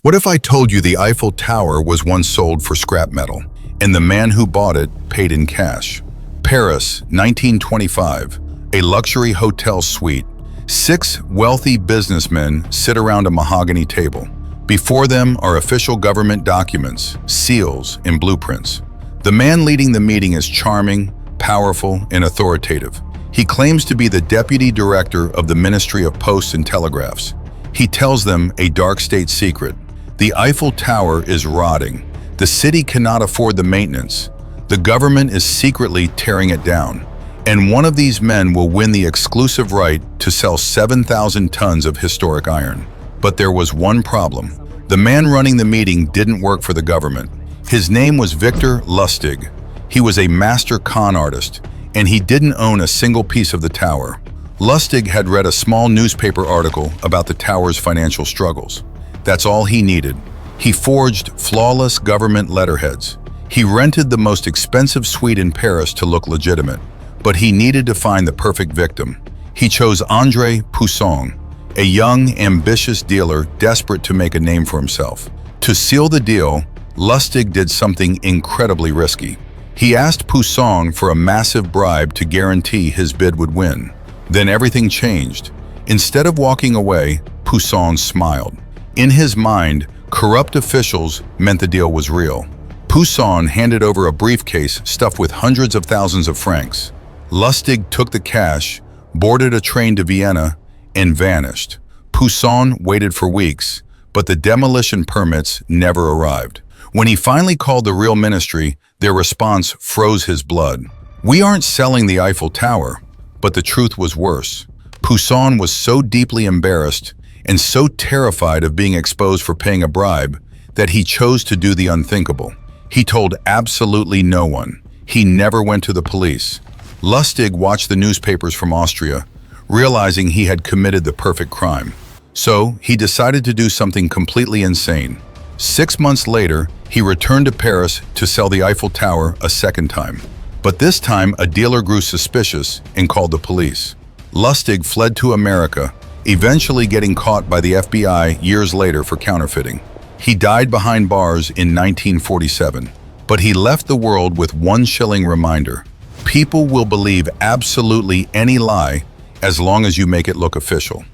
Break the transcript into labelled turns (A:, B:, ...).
A: What if I told you the Eiffel Tower was once sold for scrap metal, and the man who bought it paid in cash? Paris, 1925, a luxury hotel suite. 6 wealthy businessmen sit around a mahogany table. Before them are official government documents, seals, and blueprints. The man leading the meeting is charming, powerful, and authoritative. He claims to be the deputy director of the Ministry of Posts and Telegraphs. He tells them a dark state secret. The Eiffel Tower is rotting. The city cannot afford the maintenance. The government is secretly tearing it down. And one of these men will win the exclusive right to sell 7,000 tons of historic iron. But there was one problem. The man running the meeting didn't work for the government. His name was Victor Lustig. He was a master con artist, and he didn't own a single piece of the tower. Lustig had read a small newspaper article about the tower's financial struggles. That's all he needed. He forged flawless government letterheads. He rented the most expensive suite in Paris to look legitimate. But he needed to find the perfect victim. He chose André Poussin, a young, ambitious dealer desperate to make a name for himself. To seal the deal, Lustig did something incredibly risky. He asked Poussin for a massive bribe to guarantee his bid would win. Then everything changed. Instead of walking away, Poussin smiled. In his mind, corrupt officials meant the deal was real. Poussin handed over a briefcase stuffed with hundreds of thousands of francs. Lustig took the cash, boarded a train to Vienna, and vanished. Poussin waited for weeks, but the demolition permits never arrived. When he finally called the real ministry, their response froze his blood. "We aren't selling the Eiffel Tower." But the truth was worse. Poussin was so deeply embarrassed and so terrified of being exposed for paying a bribe that he chose to do the unthinkable. He told absolutely no one. He never went to the police. Lustig watched the newspapers from Austria, realizing he had committed the perfect crime. So he decided to do something completely insane. 6 months later, he returned to Paris to sell the Eiffel Tower a second time. But this time, a dealer grew suspicious and called the police. Lustig fled to America, eventually getting caught by the FBI years later for counterfeiting. He died behind bars in 1947, but he left the world with one chilling reminder. People will believe absolutely any lie as long as you make it look official.